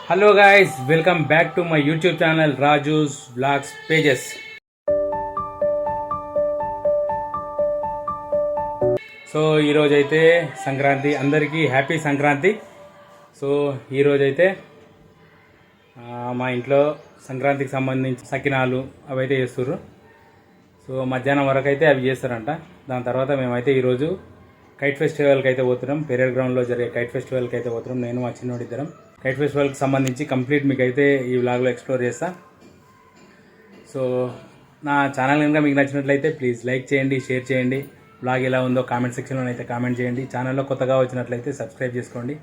Hello guys, welcome back to my YouTube channel Raju's blogs pages. So ఈరోజైతే సంక్రాంతి, అందరికీ happy Sankranti. So ఈరోజైతే మా ఇంట్లో సంక్రాంతికి సంబంధించి సకినాలు అవి అయితే చేస్తుర్రు. సో మధ్యాహ్నం వరకు అయితే అవి చేస్తారంట. దాని తర్వాత మేమైతే ఈరోజు కైట్ ఫెస్టివల్కి అయితే పోతున్నాం. పెరేడ్ గ్రౌండ్లో జరిగే కైట్ ఫెస్టివల్కి అయితే పోతున్నాం. నేను మా చిన్నోడి ఇద్దరం కైట్ ఫెస్టివల్కి సంబంధించి కంప్లీట్ మీకు అయితే ఈ వ్లాగ్లో ఎక్స్ప్లోర్ చేస్తా. సో నా ఛానల్ కనుక మీకు నచ్చినట్లయితే ప్లీజ్ లైక్ చేయండి, షేర్ చేయండి. వ్లాగ్ ఎలా ఉందో కామెంట్ సెక్షన్లో అయితే కామెంట్ చేయండి. ఛానల్లో కొత్తగా వచ్చినట్లయితే సబ్స్క్రైబ్ చేసుకోండి.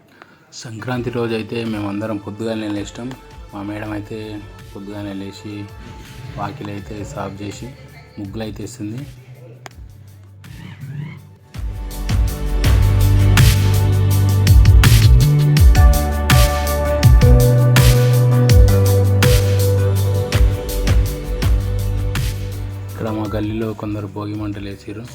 సంక్రాంతి రోజు అయితే మేమందరం పొద్దుగానే లేస్తాం. మా మేడం అయితే పొద్దుగానే లేచి వాకిలు అయితే సాఫ్ చేసి ముగ్గులు అయితే ఇస్తుంది. ఇక్కడ మా గల్లీలో కొందరు భోగి మంటలు వేసారు.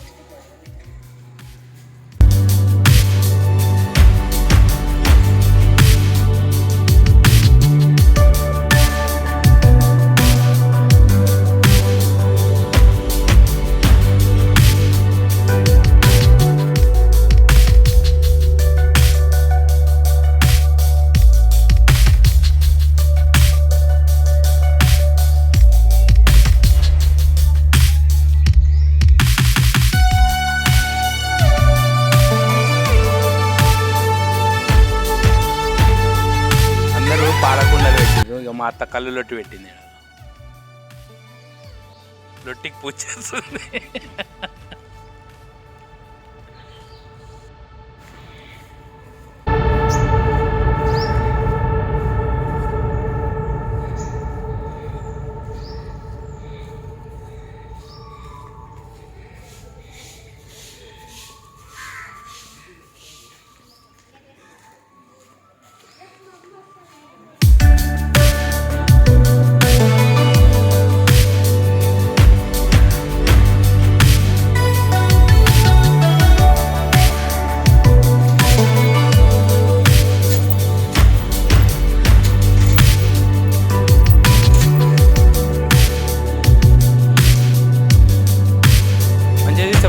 పాలకుండలు పెట్టిండ్రు. ఇక మా అత్త కళ్ళు లొట్టి పెట్టింది. లొట్టికి పూజ చేస్తుంది.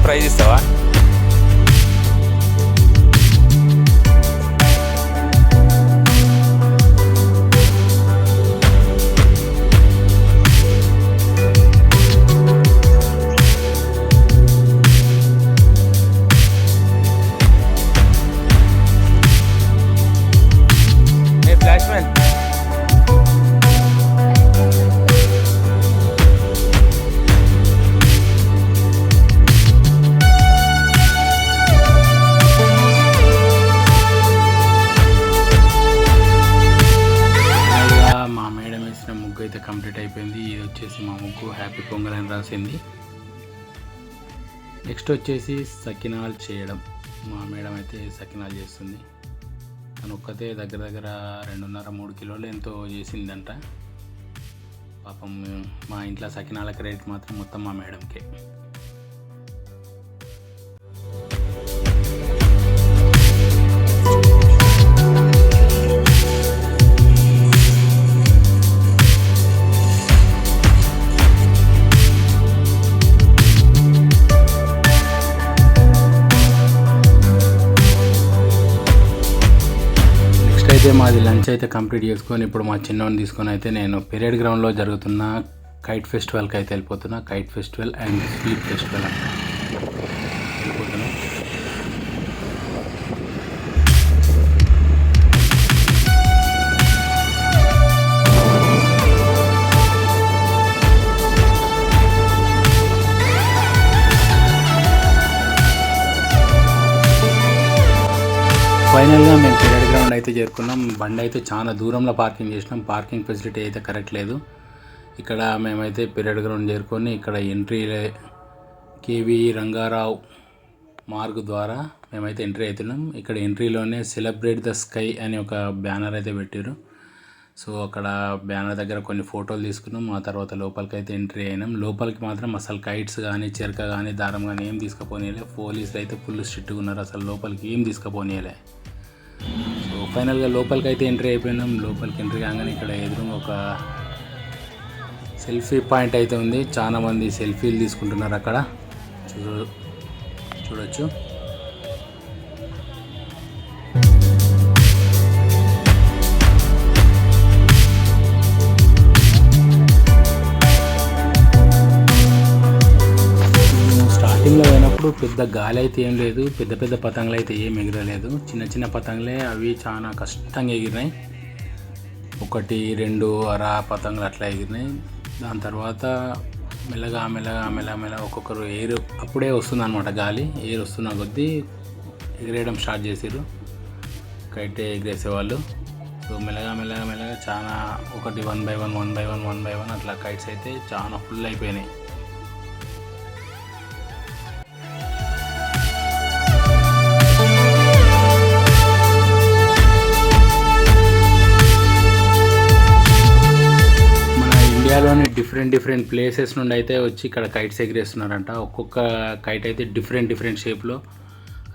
ప్రైజ్ ఇస్తావా? ఫ్లాష్ మ్యాన్ ముగ్గు అయితే కంప్లీట్ అయిపోయింది. ఇది వచ్చేసి మా ముగ్గు హ్యాపీ పొంగల్ అని రాసింది. నెక్స్ట్ వచ్చేసి సకినాలు చేయడం. మా మేడం అయితే సకినాలు చేస్తుంది. తను ఒక్కతే దగ్గర 2.5-3 కిలోలు ఎంతో చేసిందంట. పాపం మా ఇంట్లో సకినాల క్రెడిట్ మాత్రం మొత్తం మా మేడంకే. అయితే మాది లంచ్ అయితే కంప్లీట్ చేసుకొని ఇప్పుడు మా చిన్నోని తీసుకొని అయితే నేను పెరేడ్ గ్రౌండ్లో జరుగుతున్న కైట్ ఫెస్టివల్కి అయితే వెళ్ళిపోతున్నా. Kite festival and sweet festival అంటే వెళ్ళిపోతున్నా. ఫైనల్గా మేము పెరేడ్ గ్రౌండ్ అయితే చేరుకున్నాం. బండి అయితే చాలా దూరంలో పార్కింగ్ చేసినాం. పార్కింగ్ ఫెసిలిటీ అయితే కరెక్ట్ లేదు. ఇక్కడ మేమైతే పెరేడ్ గ్రౌండ్ చేరుకొని ఇక్కడ ఎంట్రీ కేవీ రంగారావు మార్గ్ ద్వారా మేమైతే ఎంట్రీ అవుతున్నాం. ఇక్కడ ఎంట్రీలోనే సెలబ్రేట్ ద స్కై అని ఒక బ్యానర్ అయితే పెట్టారు. సో అక్కడ బ్యానర్ దగ్గర కొన్ని ఫోటోలు తీసుకున్నాం. ఆ తర్వాత లోపలికి అయితే ఎంట్రీ అయినాం. లోపలికి మాత్రం అసలు కైట్స్ కానీ, చెరక కానీ, దారం కానీ ఏం తీసుకుపోనీయలే. పోలీసులు అయితే ఫుల్ స్ట్రిక్ట్గా ఉన్నారు. అసలు లోపలికి ఏం తీసుకుపోనీయలే. సో ఫైనల్గా లోపలికి అయితే ఎంట్రీ అయిపోయినాం. లోపలికి ఎంట్రీ కాగానే ఇక్కడ ఎదురుగా ఒక సెల్ఫీ పాయింట్ అయితే ఉంది. చాలా మంది సెల్ఫీలు తీసుకుంటున్నారు అక్కడ చూడొచ్చు. స్టార్టింగ్లో పోయినప్పుడు పెద్ద గాలి అయితే ఏం లేదు, పెద్ద పెద్ద పతంగులు అయితే ఏం ఎగరలేదు. చిన్న చిన్న పతంగులే, అవి చాలా కష్టంగా ఎగిరినాయి. 1, 2 అర పతంగులు అట్లా ఎగిరినాయి. దాని తర్వాత మెల్లగా ఒక్కొక్కరు ఎయిర్ అప్పుడే వస్తుంది అనమాట. గాలి ఎయిర్ వస్తున్న కొద్దీ ఎగిరేయడం స్టార్ట్ చేసారు కైట్ ఎగిరేసేవాళ్ళు. సో మెల్లగా చాలా ఒకటి 1 by 1 అట్లా కైట్స్ అయితే చాలా ఫుల్ అయిపోయినాయి. ఇండియాలోని డిఫరెంట్ ప్లేసెస్ నుండి అయితే వచ్చి ఇక్కడ కైట్స్ ఎగిరేస్తున్నారంట. ఒక్కొక్క కైట్ అయితే డిఫరెంట్ షేప్లో,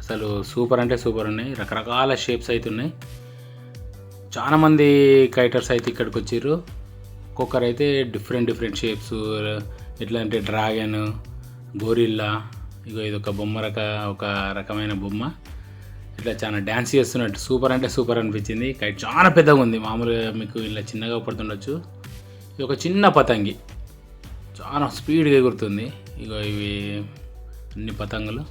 అసలు సూపర్ అంటే సూపర్ ఉన్నాయి. రకరకాల షేప్స్ అయితే ఉన్నాయి. చాలామంది కైటర్స్ అయితే ఇక్కడికి వచ్చారు. ఒక్కొక్కరు అయితే డిఫరెంట్ షేప్స్, ఎట్లా అంటే డ్రాగన్, గోరిల్లా, ఇది ఒక బొమ్మ ఒక రకమైన బొమ్మ, ఇట్లా చాలా డ్యాన్స్ చేస్తున్నట్టు సూపర్ అంటే సూపర్ అనిపించింది. కైట్ చాలా పెద్దగా ఉంది. మామూలుగా మీకు ఇలా చిన్నగా పడుతుండొచ్చు. ఇది ఒక చిన్న పతంగి, చాలా స్పీడ్గా ఎగురుతుంది. ఇవి అన్ని పతంగులు.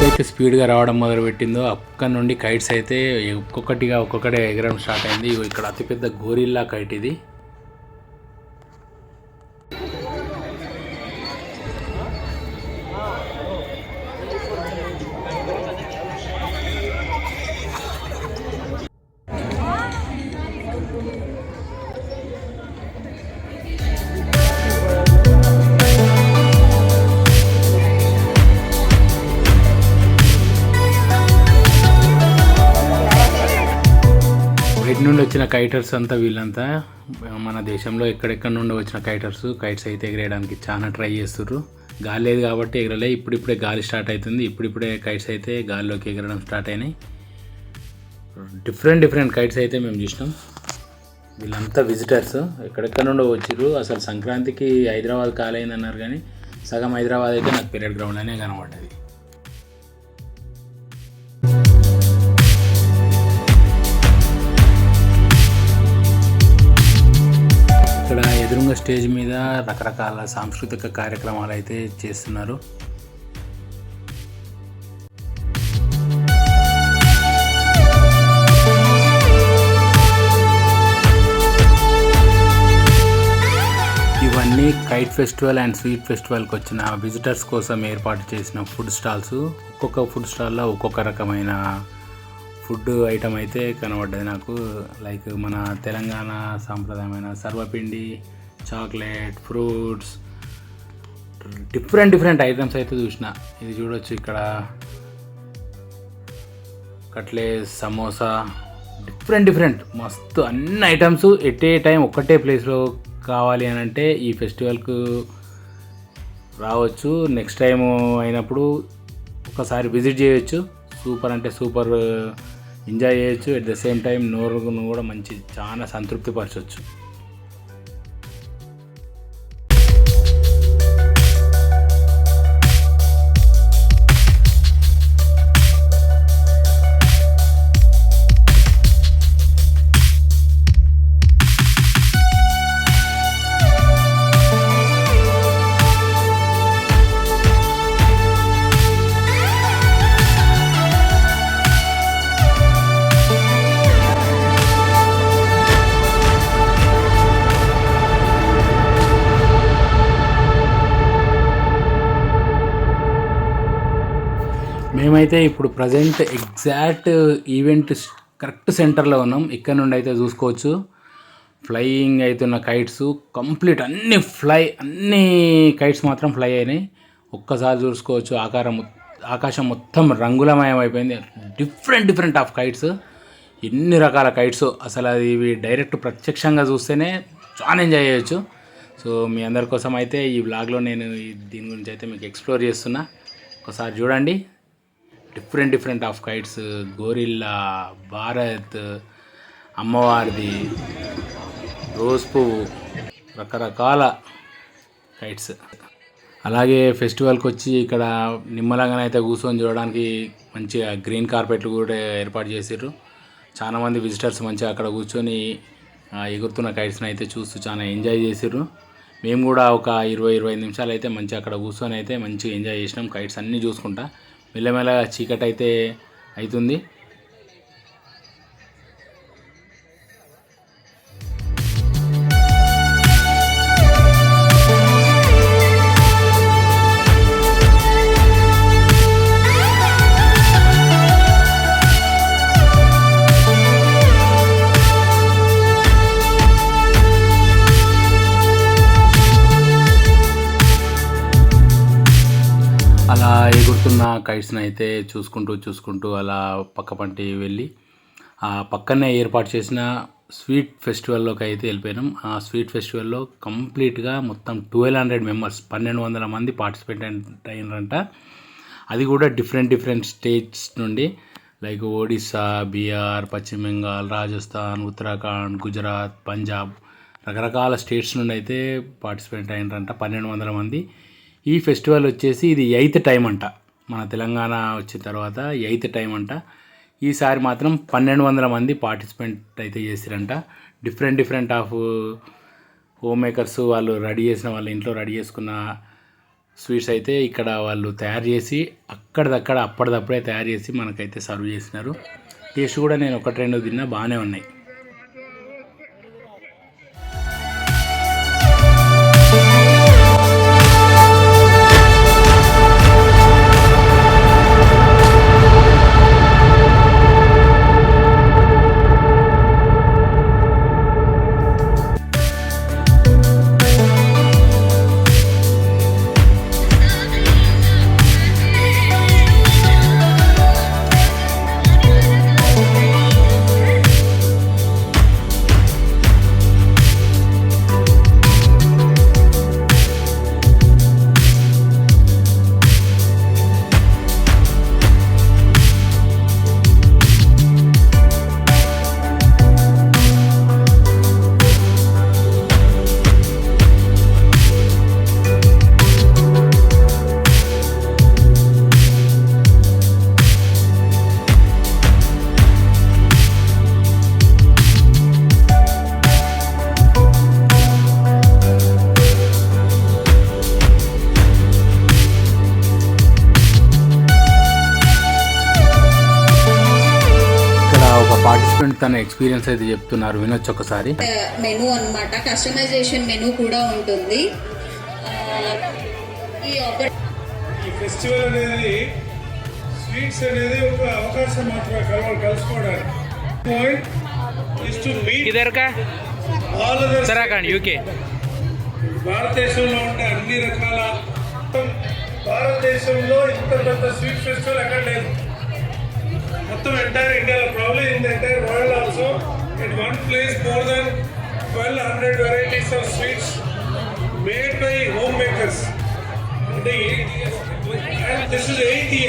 అయితే స్పీడ్గా రావడం మొదలుపెట్టిందో అక్కడి నుండి కైట్స్ అయితే ఒక్కొక్కటే ఎగరడం స్టార్ట్ అయింది. ఇక్కడ అతిపెద్ద గోరిల్లా కైట్ ఇది. బయట నుండి వచ్చిన కైటర్స్ అంతా వీళ్ళంతా మన దేశంలో ఎక్కడెక్కడ నుండి వచ్చిన కైట్స్ అయితే ఎగరేయడానికి చాలా ట్రై చేస్తుర్రు. గాలి లేదు కాబట్టి ఎగరలే. ఇప్పుడిప్పుడే గాలి స్టార్ట్ అవుతుంది. ఇప్పుడిప్పుడే కైట్స్ అయితే గాలిలోకి ఎగరడం స్టార్ట్ అయినాయి. డిఫరెంట్ కైట్స్ అయితే మేము చూసినాం. వీళ్ళంతా విజిటర్స్ ఎక్కడెక్కడ నుండి వచ్చిర్రు. అసలు సంక్రాంతికి హైదరాబాద్ కాలైంది అన్నారు, కానీ సగం హైదరాబాద్ అయితే నాకు పెరేడ్ గ్రౌండ్ అనే కనబడ్డది. ఇక్కడ ఎదురుగా స్టేజ్ మీద రకరకాల సాంస్కృతిక కార్యక్రమాలు అయితే చేస్తున్నారు. ఇవన్నీ కైట్ ఫెస్టివల్ అండ్ స్వీట్ ఫెస్టివల్కి వచ్చిన విజిటర్స్ కోసం ఏర్పాటు చేసిన ఫుడ్ స్టాల్స్. ఒక్కొక్క ఫుడ్ స్టాల్లో ఒక్కొక్క రకమైన ఫుడ్ ఐటమ్ అయితే కనబడ్డది నాకు. లైక్ మన తెలంగాణ సాంప్రదాయమైన సర్వపిండి, చాక్లెట్, ఫ్రూట్స్, డిఫరెంట్ ఐటమ్స్ అయితే చూసిన. ఇది చూడొచ్చు, ఇక్కడ కట్లెట్స్, సమోసా, డిఫరెంట్ మస్తు అన్ని ఐటమ్స్ ఎట్ ఏ టైం ఒక్కటే ప్లేస్లో కావాలి అని అంటే ఈ ఫెస్టివల్కు రావచ్చు. నెక్స్ట్ టైం అయినప్పుడు ఒకసారి విజిట్ చేయొచ్చు. సూపర్ అంటే సూపర్ ఎంజాయ్ చేయొచ్చు. అట్ ద సేమ్ టైం నోరును కూడా మంచి చాలా సంతృప్తి పరచవచ్చు. మేమైతే ఇప్పుడు ప్రజెంట్ ఎగ్జాక్ట్ ఈవెంట్ కరెక్ట్ సెంటర్లో ఉన్నాం. ఇక్కడ నుండి అయితే చూసుకోవచ్చు ఫ్లయింగ్ అవుతున్న కైట్స్ కంప్లీట్ అన్ని కైట్స్ మాత్రం ఫ్లై అయినాయి. ఒక్కసారి చూసుకోవచ్చు ఆకాశం మొత్తం రంగులమయం అయిపోయింది. డిఫరెంట్ ఆఫ్ కైట్స్, ఎన్ని రకాల కైట్స్ అసలు అది ఇవి డైరెక్ట్ ప్రత్యక్షంగా చూస్తేనే చాలా ఎంజాయ్ చేయొచ్చు. సో మీ అందరి కోసం అయితే ఈ వ్లాగ్లో నేను దీని గురించి అయితే మీకు ఎక్స్ప్లోర్ చేస్తున్నా. ఒకసారి చూడండి. Different of kites, gorilla, Bharat, అమ్మవారిది, రోజ్ పువ్వు, రకరకాల కైట్స్. అలాగే ఫెస్టివల్కి వచ్చి ఇక్కడ నిమ్మలంగానే అయితే కూర్చొని చూడడానికి మంచిగా గ్రీన్ కార్పెట్లు కూడా ఏర్పాటు చేసారు. చాలామంది విజిటర్స్ మంచిగా అక్కడ కూర్చొని ఎగురుతున్న కైట్స్ని అయితే చూస్తూ చాలా ఎంజాయ్ చేసారు. మేము కూడా ఒక 20-25 నిమిషాలు అయితే మంచిగా అక్కడ కూర్చొని అయితే మంచిగా ఎంజాయ్ చేసినాం. కైట్స్ అన్నీ చూసుకుంటా. మెల్లమెల్లగా చీకటి అయితే అవుతుంది. అలా ఎగురుతున్న కైట్స్ని అయితే చూసుకుంటూ అలా పక్కపంటి వెళ్ళి ఆ పక్కనే ఏర్పాటు చేసిన స్వీట్ ఫెస్టివల్లోకి అయితే వెళ్ళిపోయినాం. ఆ స్వీట్ ఫెస్టివల్లో కంప్లీట్గా మొత్తం 1200 మెంబర్స్, 1200 మంది పార్టిసిపేట్ అయినారంట. అది కూడా డిఫరెంట్ స్టేట్స్ నుండి, లైక్ ఒడిస్సా, బీహార్, పశ్చిమ బెంగాల్, రాజస్థాన్, ఉత్తరాఖండ్, గుజరాత్, పంజాబ్, రకరకాల స్టేట్స్ నుండి అయితే పార్టిసిపేట్ అయినారంట 1200 మంది. ఈ ఫెస్టివల్ వచ్చేసి ఇది 8th టైం అంట. మన తెలంగాణ వచ్చిన తర్వాత 8th టైం అంట. ఈసారి మాత్రం 1200 మంది పార్టిసిపేట్ అయితే చేసిరంట. డిఫరెంట్ ఆఫ్ హోమ్ మేకర్స్ వాళ్ళు రెడీ చేసిన, వాళ్ళ ఇంట్లో రెడీ చేసుకున్న స్వీట్స్ అయితే ఇక్కడ వాళ్ళు తయారు చేసి అప్పటిదప్పుడే తయారు చేసి మనకైతే సర్వ్ చేసినారు. టేస్ట్ కూడా నేను 1-2 తిన్నా, బాగానే ఉన్నాయి. పార్టిసిపెంట్ తన ఎక్స్పీరియన్స్ అయితే చెప్తున్నారు, వినొచ్చు ఒకసారి. మెనూ అన్నమాట, కస్టమైజేషన్ మెనూ కూడా ఉంటుంది. ఈ ఫెస్టివల్ అనేది స్వీట్స్ అనేది ఒక అవకాశం మాత్రమే కలుసుకోవడానికి. Point is to meet all other Uttarakhand, UK. భారతదేశంలో ఉండే అన్ని రకాల, భారతదేశంలో ఇంత పెద్ద స్వీట్ ఫెస్టివల్ ఎక్కడ లేదు. మొత్తం ఎంటైర్ ఇండియాలో, probably in the entire world also, in one place more than 1200 varieties of sweets made by home makers. అంటే 8 years, and this is 8 years.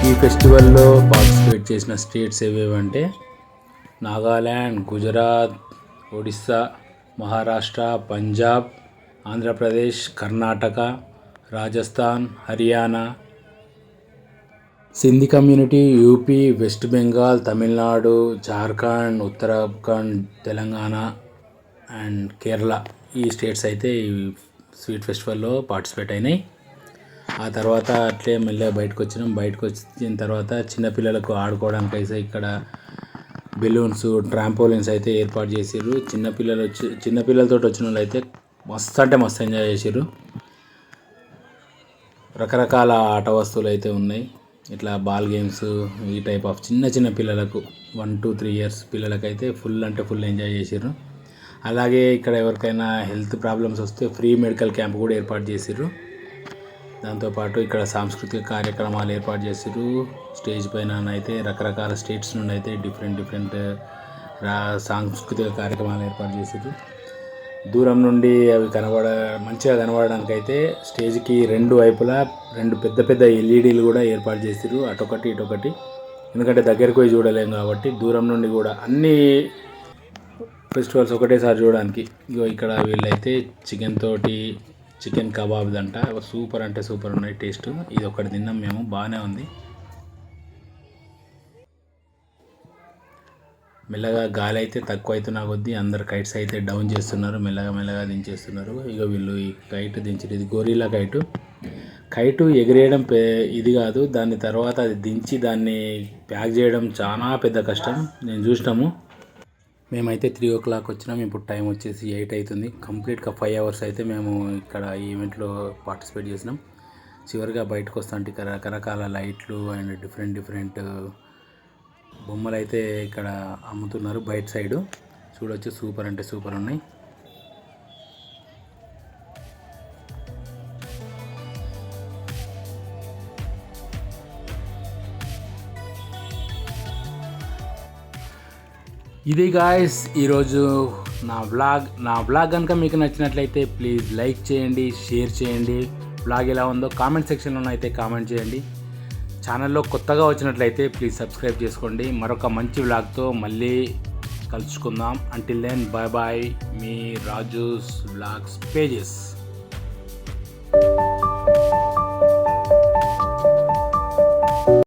ఈ ఫెస్టివల్లో పార్టిసిపేట్ చేసిన స్టేట్స్ ఏవేవంటే Nagaland, Gujarat, Odisha, Maharashtra, Punjab, Andhra Pradesh, Karnataka, Rajasthan, Haryana, Sindhi community, UP, west Bengal, Tamil Nadu, Jharkhand, Uttarakhand, Telangana and Kerala ఈ స్టేట్స్ అయితే ఈ sweet ఫెస్టివల్లో participate అయినాయి. ఆ తర్వాత అట్లే మెల్లగా బయటకు వచ్చిన తర్వాత చిన్నపిల్లలకు ఆడుకోవడానికి అయితే ఇక్కడ బెలూన్స్, ట్రాంపోలిన్స్ అయితే ఏర్పాటు చేసిర్రు. చిన్నపిల్లలతో వచ్చిన వాళ్ళు అయితే మస్తు అంటే మస్తు ఎంజాయ్ చేసిర్రు. రకరకాల ఆట వస్తువులు అయితే ఉన్నాయి. ఇట్లా బాల్ గేమ్స్ ఈ టైప్ ఆఫ్ చిన్న పిల్లలకు 1 to 3 years పిల్లలకైతే ఫుల్ అంటే ఫుల్ ఎంజాయ్ చేసిర్రు. అలాగే ఇక్కడ ఎవరికైనా హెల్త్ ప్రాబ్లమ్స్ వస్తే ఫ్రీ మెడికల్ క్యాంప్ కూడా ఏర్పాటు చేసిర్రు. దాంతోపాటు ఇక్కడ సాంస్కృతిక కార్యక్రమాలు ఏర్పాటు చేసిర్రు. స్టేజ్ పైన అయితే రకరకాల స్టేట్స్ నుండి అయితే డిఫరెంట్ సాంస్కృతిక కార్యక్రమాలు ఏర్పాటు చేసిర్రు. దూరం నుండి అవి మంచిగా కనబడడానికి అయితే స్టేజ్కి 2 వైపులా 2 పెద్ద ఎల్ఈడీలు కూడా ఏర్పాటు చేసిర్రు, అటొకటి ఇటొకటి. ఎందుకంటే దగ్గరికి పోయి చూడలేము కాబట్టి దూరం నుండి కూడా అన్ని ఫెస్టివల్స్ ఒకటేసారి చూడడానికి. ఇగో ఇక్కడ వీళ్ళైతే చికెన్ కబాబ్ అంట, సూపర్ అంటే సూపర్ ఉన్నాయి టేస్ట్. ఇది ఒకటి తిన్నాం మేము, బాగానే ఉంది. మెల్లగా గాలి అయితే తక్కువ అవుతున్నా కొద్దీ అందరు కైట్స్ అయితే డౌన్ చేస్తున్నారు, మెల్లగా దించేస్తున్నారు. ఇక వీళ్ళు ఈ కైట్ దించారు, ఇది గొరిల్లా కైటు ఎగిరేయడం ఇది కాదు, దాని తర్వాత అది దించి దాన్ని ప్యాక్ చేయడం చాలా పెద్ద కష్టం. నేను చూసినాము. మేమైతే 3 o'clock వచ్చినాం, ఇప్పుడు టైం వచ్చేసి 8 అవుతుంది. కంప్లీట్గా 5 hours అయితే మేము ఇక్కడ ఈ ఈవెంట్లో పార్టిసిపేట్ చేసినాం. చివరిగా బయటకు వస్తుంటే ఇక్కడ రకరకాల లైట్లు అండ్ డిఫరెంట్ బొమ్మలు అయితే ఇక్కడ అమ్ముతున్నారు బయట సైడు. చూడొచ్చు, సూపర్ అంటే సూపర్ ఉన్నాయి. ఇది గాయస్ ఈరోజు నా వ్లాగ్ కనుక మీకు నచ్చినట్లయితే ప్లీజ్ లైక్ చేయండి, షేర్ చేయండి. వ్లాగ్ ఎలా ఉందో కామెంట్ సెక్షన్లో అయితే కామెంట్ చేయండి. ఛానల్లో కొత్తగా వచ్చినట్లయితే ప్లీజ్ సబ్స్క్రైబ్ చేసుకోండి. మరొక మంచి వ్లాగ్తో మళ్ళీ కలుసుకుందాం. అంటిల్ దెన్ బాయ్, మీ రాజూస్ వ్లాగ్స్ పేజెస్.